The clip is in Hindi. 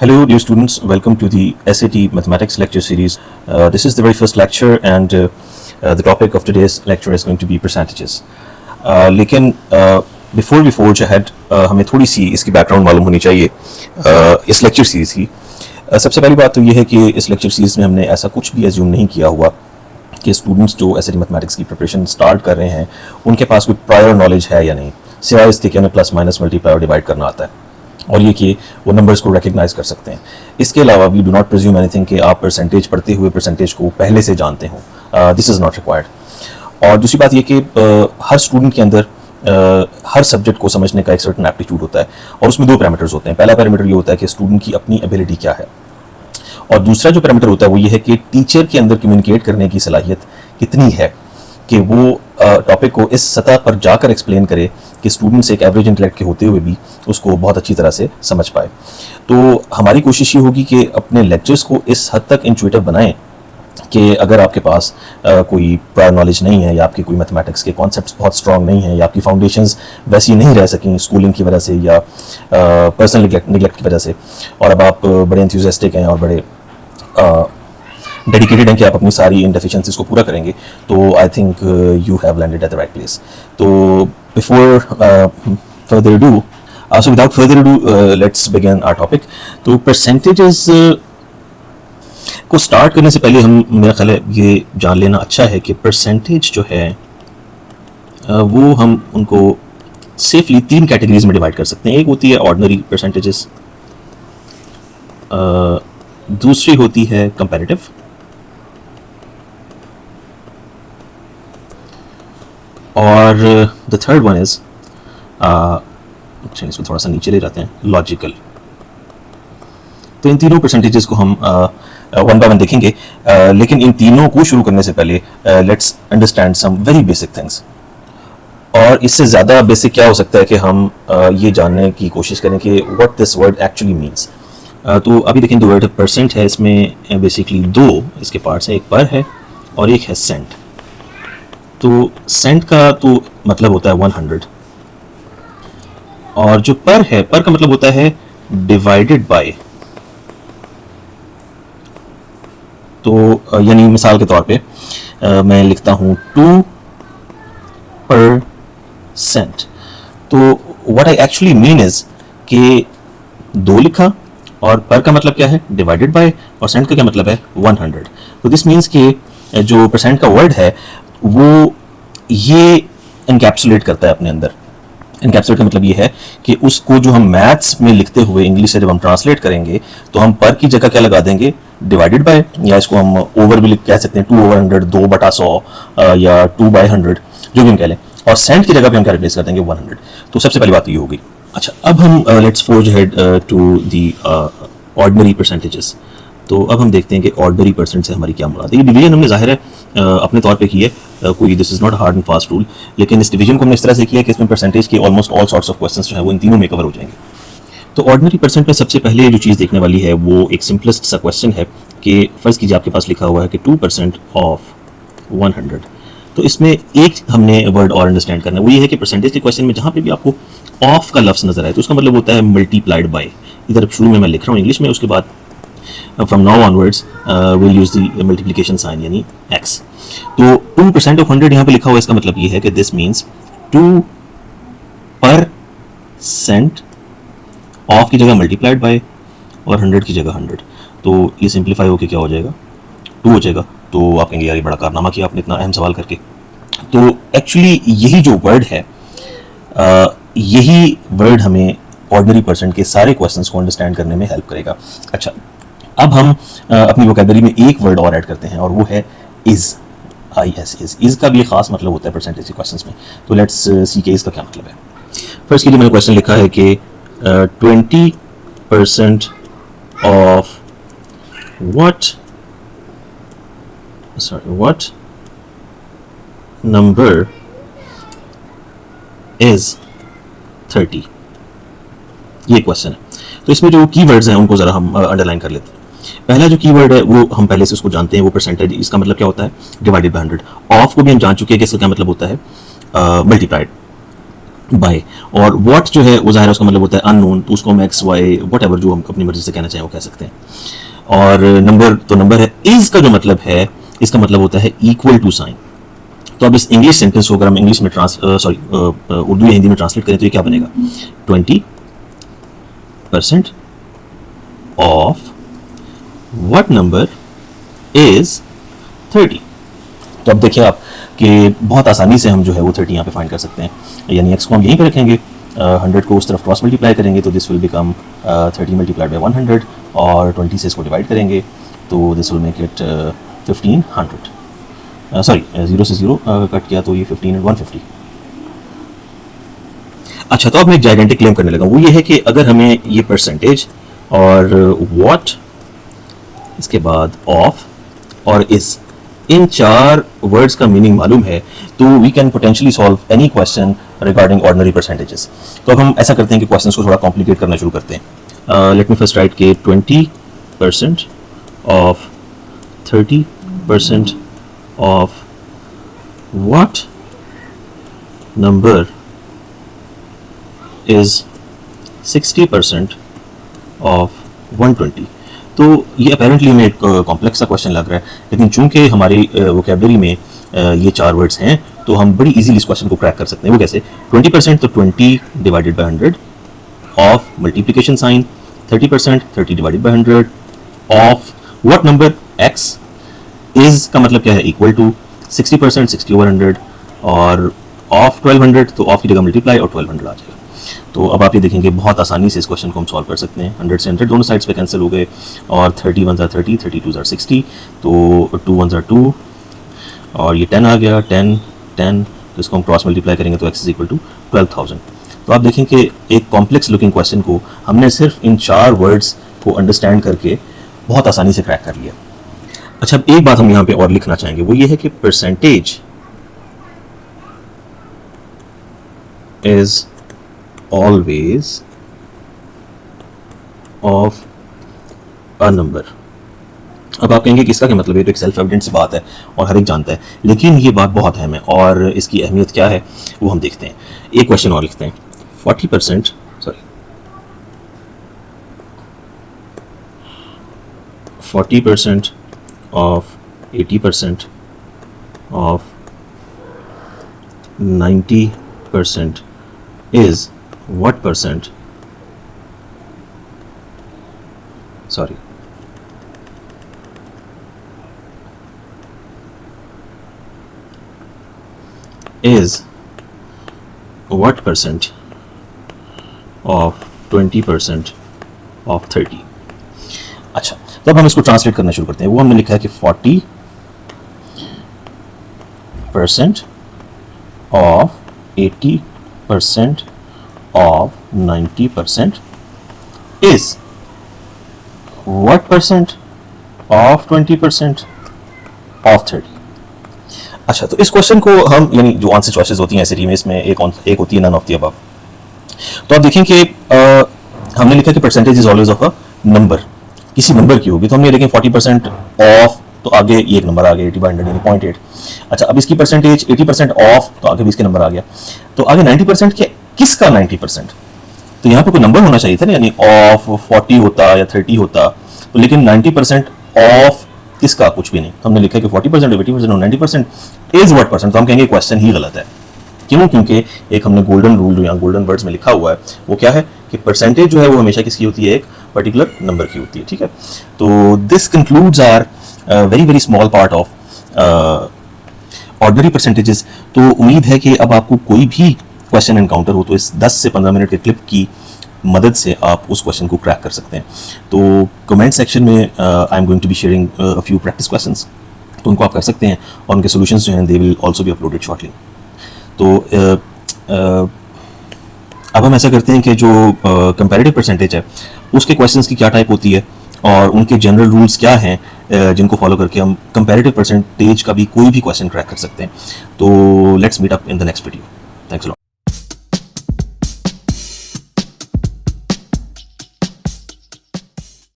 Hello, dear students. Welcome to the SAT Mathematics lecture series. This is the very first lecture, and the topic of today's lecture is going to be percentages. लेकिन before we forge ahead, हमें थोड़ी सी इसकी background मालूम होनी चाहिए इस lecture series की. सबसे पहली बात तो ये है कि इस lecture series में हमने ऐसा कुछ भी assume नहीं किया हुआ कि students जो SAT Mathematics की preparation start कर रहे हैं उनके पास कोई prior knowledge है या नहीं, सिवाय इसके कि हमें प्लस माइनस मल्टीप्लाई और डिवाइड करना आता है और ये कि वो नंबर्स को रिकग्नाइज कर सकते हैं. इसके अलावा we do not presume anything कि आप परसेंटेज पढ़ते हुए परसेंटेज को पहले से जानते हो. This is not required. और दूसरी बात ये कि हर स्टूडेंट के अंदर हर सब्जेक्ट को समझने का एक सर्टेन एप्टीट्यूड होता है और उसमें दो पैरामीटर्स होते हैं. पहला पैरामीटर ये होता है कि स्टूडेंट की अपनी एबिलिटी क्या है, और दूसरा जो पैरामीटर होता है वो ये है कि टीचर के अंदर कम्युनिकेट करने की सलाहियत कितनी है कि वो टॉपिक को इस सतह पर जाकर एक्सप्लेन करे कि स्टूडेंट्स एक एवरेज इंटेलेक्ट के होते हुए भी उसको बहुत अच्छी तरह से समझ पाए. तो हमारी कोशिश ये होगी कि अपने लेक्चर्स को इस हद तक इंट्यूटिव बनाएं कि अगर आपके पास कोई प्रायर नॉलेज नहीं है या आपके कोई मैथमेटिक्स के कॉन्सेप्ट्स बहुत स्ट्रांग नहीं हैं या आपकी फाउंडेशंस वैसी नहीं रह सकें स्कूलिंग की वजह से या पर्सनल निगलेक्ट की वजह से, और अब आप बड़े एंथुसियास्टिक हैं और बड़े डेडिकेटेड हैं कि आप अपनी सारी इन डेफिशिएंसीज को पूरा करेंगे, तो I think you have landed at the right place. तो before further do so without further do let's begin our topic. तो परसेंटेजेस को स्टार्ट करने से पहले हम मेरा ख्याल है ये जान लेना अच्छा है कि परसेंटेज जो है वो हम उनको सेफली तीन कैटेगरीज में डिवाइड कर सकते हैं. एक होती है ऑर्डिनरी परसेंटेजेस, दूसरी होती है कंपैरेटिव, और द थर्ड वन इज इसको थोड़ा सा नीचे ले जाते हैं, लॉजिकल. तो इन तीनों परसेंटेजेस को हम वन बाय वन देखेंगे, लेकिन इन तीनों को शुरू करने से पहले let's understand some very basic things. और इससे ज़्यादा बेसिक क्या हो सकता है कि हम ये जानने की कोशिश करें कि what this word actually means. तो अभी देखें, दो वर्ड परसेंट है, इसमें बेसिकली दो इसके पार्ट्स हैं, एक पर है और एक है सेंट. तो सेंट का तो मतलब होता है 100, और जो पर है, पर का मतलब होता है डिवाइडेड बाय. तो यानी मिसाल के तौर पे मैं लिखता हूं 2%. तो what I actually mean is कि दो लिखा और पर का मतलब क्या है, डिवाइडेड बाय, और सेंट का क्या मतलब है 100. तो दिस मीन्स कि जो परसेंट का वर्ड है वो ये इनकैप्सुलेट करता है अपने अंदर. इनकैप्सुलेट का मतलब ये है कि उसको जो हम मैथ्स में लिखते हुए इंग्लिश से जब हम ट्रांसलेट करेंगे तो हम पर की जगह क्या लगा देंगे, डिवाइडेड बाय, या इसको हम ओवर भी कह सकते हैं, 2/100, 2/100 या 2/100, जो भी हम कह लें, और सेंट की जगह पे हम क्या रिप्लेस कर देंगे, 100. तो सबसे पहली बात तो ये होगी. अच्छा, अब हम let's forge ahead to the ordinary percentages. तो अब हम देखते हैं कि ऑर्डिनरी परसेंट से हमारी क्या मुराद है. ये डिवीजन हमने जाहिर है अपने तौर पे की है, कोई this is not hard and fast rule, लेकिन इस डिवीजन को हमने इस तरह से किया कि इसमें परसेंटेज के almost all sorts of questions जो है वो इन तीनों में कवर हो जाएंगे. तो ऑर्डिनरी परसेंट में सबसे पहले जो चीज़ देखने वाली है वो एक सिंपलेस्ट सा क्वेश्चन है कि फर्ज कीजिए आपके पास लिखा हुआ है कि 2% ऑफ 100. तो इसमें एक हमने वर्ड और अंडरस्टैंड करना है, वो ये है कि परसेंटेज के क्वेश्चन में जहाँ पे भी आपको ऑफ का लफ्ज़ नजर आए तो उसका मतलब होता है मल्टीप्लाइड बाय. इधर शुरू में मैं लिख रहा हूँ इंग्लिश में, उसके बाद from now onwards will use the multiplication sign यानी x. तो 2% ऑफ 100 यहाँ पे लिखा हुआ है, इसका मतलब ये है कि दिस मीन्स 2% ऑफ की जगह मल्टीप्लाइड बाय और 100 की जगह 100. तो ये सिंप्लीफाई होकर क्या हो जाएगा, 2 हो जाएगा. तो आप कहेंगे यार ये बड़ा कारनामा किया आपने इतना अहम सवाल करके. तो एक्चुअली यही जो वर्ड है, यही वर्ड हमें ऑर्डिनरी परसेंट के सारे क्वेश्चंस को अंडरस्टैंड करने में हेल्प करेगा. अच्छा, अब हम अपनी वोकैबुलरी में एक वर्ड और ऐड करते हैं और वो है इज. इज का भी खास मतलब होता है परसेंटेज के क्वेश्चंस में. तो लेट्स सी के इसका क्या मतलब है. फर्स्ट के लिए मैंने क्वेश्चन लिखा है कि 20% ऑफ what number is 30. ये क्वेश्चन है. तो इसमें जो कीवर्ड्स हैं उनको जरा हम अंडरलाइन कर लेते हैं. पहला जो कीवर्ड है वो हम पहले से उसको जानते हैं, वो परसेंटेज. इसका मतलब क्या होता है, डिवाइडेड बाय 100. ऑफ को भी हम जान चुके हैं कि इसका क्या मतलब होता है, मल्टीप्लाइड. बाय, और व्हाट जो है वो ज़ाहिर है उसका मतलब होता है अननोन, तो उसको हम एक्स वाई वट एवर जो हम अपनी मर्जी से कहना चाहें वो कह सकते हैं। और नंबर तो नंबर है। इज का जो मतलब है, इसका मतलब होता है इक्वल टू साइन। तो अब इस इंग्लिश सेंटेंस को अगर हम इंग्लिश में उर्दू या हिंदी में ट्रांसलेट करें तो ये क्या बनेगा, 20% ऑफ व्हाट नंबर इज 30। तो अब देखिए आप कि बहुत आसानी से हम जो है वो 30 यहाँ पे फाइंड कर सकते हैं, यानी एक्स को हम यहीं पे रखेंगे, 100 को उस तरफ क्रॉस मल्टीप्लाई करेंगे तो this will become 30 multiplied by 100, और 20 से इसको डिवाइड करेंगे तो this will make it 1500। Sorry, 0 से 0 कट किया तो ये 15 and 150। अच्छा, तो अब मैं एक जाइगेंटिक क्लेम करने लगा, वो ये है कि अगर हमें ये परसेंटेज और व्हाट, इसके बाद ऑफ और इस, इन चार वर्ड्स का मीनिंग मालूम है तो we can potentially solve any question regarding ordinary percentages. तो अब हम ऐसा करते हैं कि क्वेश्चंस को थोड़ा कॉम्प्लिकेट करना शुरू करते हैं। लेट मी फर्स्ट राइट के 20% of 30% of what number is 60% of 120। तो ये अपेरेंटली हमें एक कॉम्प्लेक्स सा क्वेश्चन लग रहा है, लेकिन चूंकि हमारी वोकेबलरी में ये चार वर्ड्स हैं तो हम बड़ी इजीली इस क्वेश्चन को क्रैक कर सकते हैं। वो कैसे, 20% तो 20 divided by 100 of multiplication sign, 30% 30 divided by 100 of what number x, is का मतलब क्या है, इक्वल टू 60% 60 ओवर 100, और ऑफ 1200 तो ऑफ की जगह मल्टीप्लाई और 1200 आ जाएगा। तो अब आप ये देखेंगे बहुत आसानी से इस क्वेश्चन को हम सॉल्व कर सकते हैं। 100 से 100 दोनों साइड्स पे कैंसिल हो गए, और 30 1 30, 32 60, तो 2 1 2, और ये 10 आ गया, 10 10, तो इसको हम क्रॉस मल्टीप्लाई करेंगे तो x इज इक्वल टू 12,000। तो आप देखें कि एक कॉम्प्लेक्स लुकिंग क्वेश्चन को हमने सिर्फ इन चार वर्ड्स को अंडरस्टैंड करके बहुत आसानी से क्रैक कर लिया। अच्छा, अब एक बात हम यहाँ पे और लिखना चाहेंगे, वो ये है कि percentage is always of a number। अब आप कहेंगे कि इसका क्या मतलब है, तो एक सेल्फ एविडेंट सी बात है और हर एक जानता है, लेकिन ये बात बहुत अहम है, और इसकी अहमियत क्या है वो हम देखते हैं। एक क्वेश्चन और लिखते हैं, 40% 40% of 80% of 90% is what percent? Sorry, is what percent of 20% of 30? अच्छा, तो अब हम इसको ट्रांसलेट करना शुरू करते हैं। वो हमने लिखा है कि 40% of 80% of 90% is what percent of 20% of 30? अच्छा, तो इस क्वेश्चन को हम, यानी जो आंसर चॉइसेस होती हैं एसएटी में, इसमें एक होती है नन ऑफ द अबव। तो आप देखें कि हमने लिखा कि percentage is always of a number, किसी नंबर की होगी, तो हमने लिखें 40% ऑफ, तो आगे ये एक नंबर आ गया 80/100 यानी 0.8। अच्छा, अब इसकी परसेंटेज 80% ऑफ, तो आगे भी इसके नंबर आ गया, तो आगे 90% के, किसका 90%, तो यहाँ पे कोई नंबर होना चाहिए था ना, यानी ऑफ 40 होता या 30 होता, तो लेकिन 90% ऑफ किसका, कुछ भी नहीं। तो हमने लिखा कि 40% ऑफ 80% और 90% इज व्हाट परसेंट, तो हम कहेंगे क्वेश्चन ही गलत है। क्यों? क्योंकि एक हमने गोल्डन रूल जो यहाँ गोल्डन वर्ड्स में लिखा हुआ है वो क्या है कि परसेंटेज जो है वो हमेशा किसकी होती है, एक पर्टिकुलर नंबर की होती है। ठीक है, तो this concludes are very very small part of ordinary percentages. तो उम्मीद है कि अब आपको कोई भी क्वेश्चन एनकाउंटर हो तो इस 10 से 15 मिनट के क्लिप की मदद से आप उस क्वेश्चन को क्रैक कर सकते हैं। तो कमेंट सेक्शन में I am going to be sharing a few practice questions, तो उनको आप कर सकते हैं, और उनके सॉल्यूशंस जो हैं they will also be uploaded shortly. तो अब हम ऐसा करते हैं कि जो कंपैरेटिव परसेंटेज है उसके क्वेश्चंस की क्या टाइप होती है और उनके जनरल रूल्स क्या हैं जिनको फॉलो करके हम कंपैरेटिव परसेंटेज का भी कोई भी क्वेश्चन क्रैक कर सकते हैं। तो let's meet up in the next video. Thanks a lot.